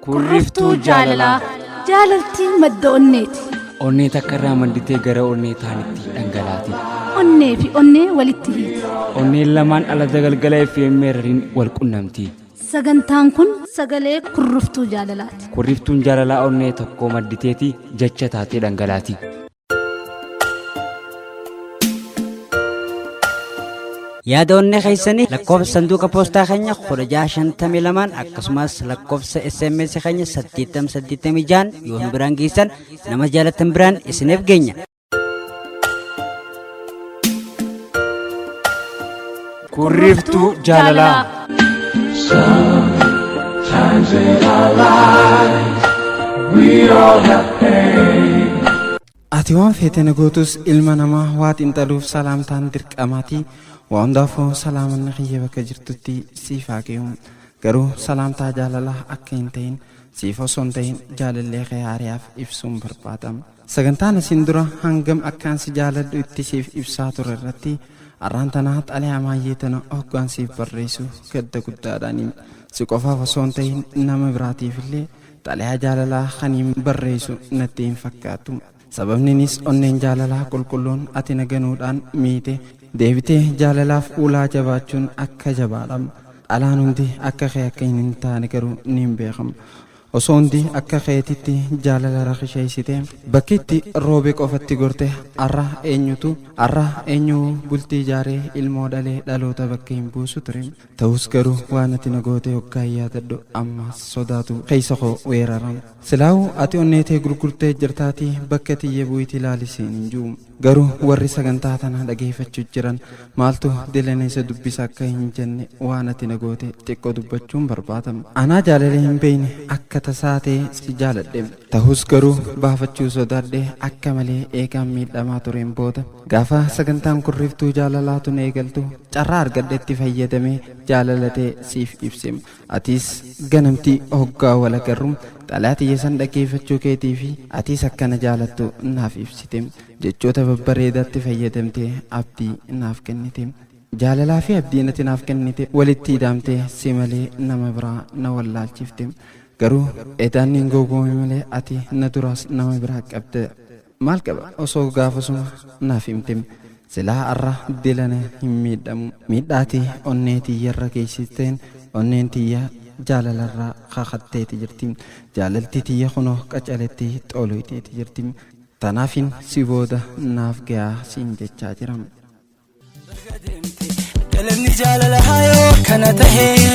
kurriftuu jaalalaa jaalaltiin madda onneeti. onnee takkarraa manditee gara onnee taanitti dhangalaati. Onnee fi onnee walitti hiiti. onneen lamaan ala dagalgala fi meerriin wal qunnamti. Sagantaan kun sagalee kurriftuu jaalalaati. kurriftuun jaalalaa onnee tokko madditeeti jecha taatee dhangalaati. yaada onnee keessanii lakkoofsa sanduuqa poostaa keenya 1652 akkasumas lakkoofsa SMS keenya 886 yoo biraan geessan nama jaalatan biraan isiniif geenya. kurriftuu jaalalaa. Sometimes in our lives we all have pain. Ati waan feetene gootus ilma namaa waa xinxaluuf salaamtaan dirqamaati. Waan daafoo salaamanni xiyya bakka jirtutti siif haa ge'u. Garuu salaamtaa jaalalaa akka hin ta'in siif osoo hin ta'in jaalallee kee haariyaaf ibsuun barbaadama. Sagantaan asiin dura hangam akkaan si jaaladhu itti siif ibsaa ture irratti arraan tanaa xalayaa maayyee tana hoggaan siif barreessu gadda guddaadhaani. Si qofaaf osoo hin ta'in nama biraatiif illee xalayaa jaalalaa kaniin barreessu natti hin fakkaatu. Sababninis onneen jaalalaa qulqulluun ati naganuudhaan miite deebitee jaalalaaf ulaa jabaachuun akka jabaadhama. Dhalaan hundi akka kee akka hin taane garuu ni hin beekamu. Osoo hundi akka keetitti jaalala rakisheessite bakki itti roobe qofatti gorte arra eenyu bultii ijaaree ilmoo dhalee dhaloota bakka hin buusu ture. Ta'us garuu waan ati nagoote hoggaa yaadadhu ammas sodaatu keessa koo weerarama. Silaa'u ati onneetee gurgurtee jirtaatii bakka tiyye bu'iiti ilaalisiin hin jiru. Garuu warri sagantaa tana dhageeffachuu jiran maaltu dilaneessa dubbisa akka hin jenne waan ati nagoote xiqqoo dubbachuun barbaadama. Anaa jaalalee hin beekne akka tasaatee si jaaladhe. Ta'us garuu baafachuu sodaadhe akka malee eegaan miidhamaa tureen booda gaafa sagantaan kurriftuu jaalalaatuun eegaltu carraa argadhetti fayyadamee jaalalatee siif ibse. Atis ganamtii hoggaa wal agarru xalayaa tiyya san dhageeffachuu keetii fi atis akkana jaalattu naaf ibsite. Jechoota babbareedaatti fayyadamtee abdii naaf kennite. Jaalalaa fi abdii nati naaf kennite walitti hidhamtee si malee nama biraa na wallaalchifte. Garuu edaanni hin gogoome malee ati na duraas nama biraa qabde. Maal qaba osoo gaafasuma naaf himte. Silaa arra dilana hin miidhamu. Miidhaati onnee tiyyarra geessiteen onneen tiyya jaalalarraa kakatteeti jirti. Jaalalti tiyya kunoo qacaletti xooloyteeti jirti. Tanaafin si booda naaf gayaa siin jechaa jiram. Galanni jaalala hayoo kana tahee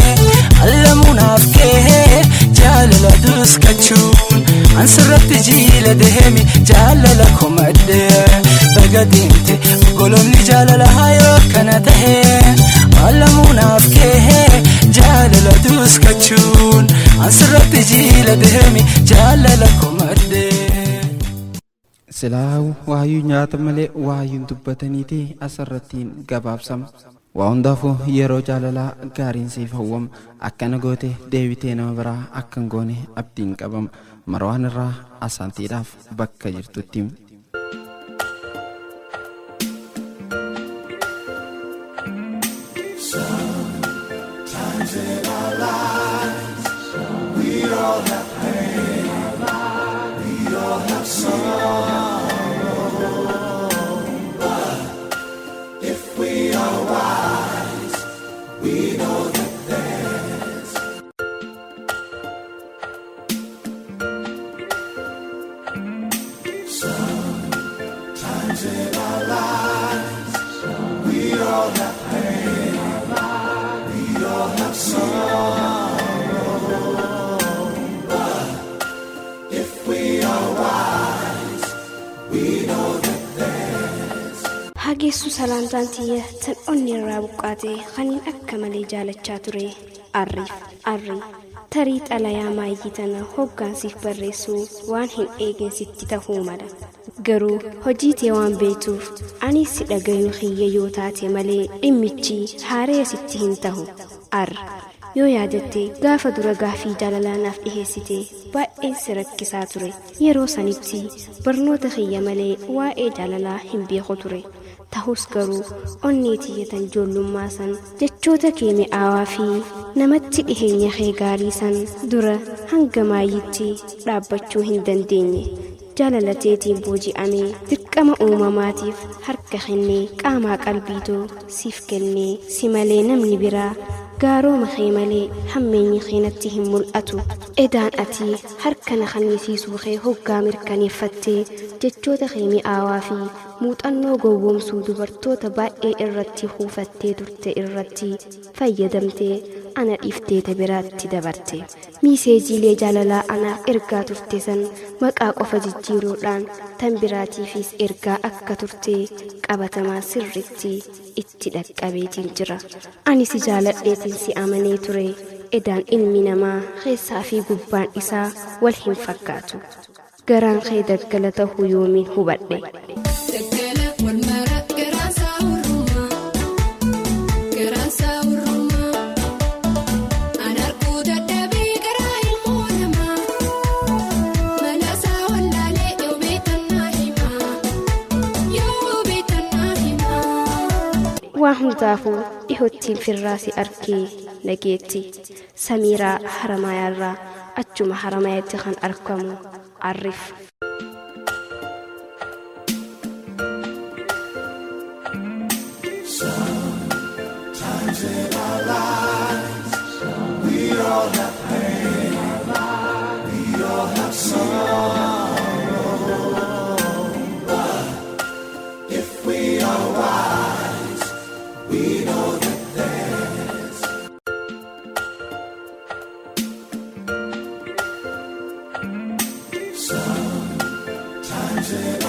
allamuu naaf kee jaalala duskachuun ansirratti jiila deemi jaalala komadhee bagadeemte. Golomni jaalala hayoo kana tahee allamuu naaf kee jaalala duskachuun ansirratti jiila deemi jaalala komadhee. Silaa waayuu nyaata malee waayuun dubbataniiti asirrattiin gabaabsama. Waa hundaafuu yeroo jaalalaa gaariin siif hawwama. Akkana goote deebitee nama biraa akka hin goone abdiin qabama. Marwaan irraa asaantiidhaaf bakka jirtutti. Sometimes in our lives we all have pain. We all have sorrow. But if we are wise, we know that there's sometimes in our lives we all have pain. We all have sorrow. But if we are wise, we know that there's hageessu salaantaan tiyya tan onni irraa buqqaate kaniin akka malee jaalachaa ture. Arri tarii xalayaa maayyii tana hoggaansiif barreessu waan hin eegin sitti tahuu mala. Garuu hojii tee waan beektuuf anis si dhagayuu kiyya yoo taate malee dhimmichi haaree sitti hin tahu. yoo yaadatte gaafa dura gaafii jaalalaanaaf dhiheessite baay'een si rakkisaa ture. Yeroo sanitti barnoota kiyya malee waa'ee jaalalaa hin beeku ture. Ta'us garuu onnee tiyyatan ijoollummaa san jechoota kee mi'aawaa fi namatti dhiheenya kee gaarii san dura hanga maayyitti dhaabbachuu hin dandeenye. Jaalalateetiin booji'amee dirqama uumamaatiif harka kennee qaamaa qalbiitoo siif kennee si malee namni biraa gaaroma kee malee hammeenyi keenatti hin mul'atu. Edaan ati harka na kannisiisuu kee hoggaa mirkaneeffattee jechoota kee mi'aawaa fi muuxannoo gowwoomsuu dubartoota baay'ee irratti huufattee turte irratti fayyadamtee ana dhiiftee biraatti dabarte. Miiseejiilee jaalalaa anaaf ergaa turte san maqaa qofa jijjiiruudhaan tan biraatiifis ergaa akka turte qabatamaa sirritti itti dhaqqabeetiin jira. Ani si jaaladheetiin si amanee ture. Edaan ilmi namaa keessaa fi gubbaan isaa wal hin fakkaatu. Garaan kee daggala ta'uu yoomiin hubadhe. Waa hundaafuu dhihottiin firraasi arkee nageetti. Samiiraa Haramayaarraa achuma Haramayaatti kan argamu Arriif. Sometimes in our lives, we all have pain, we all have sorrow. But if we are wise, we know that there's sometimes in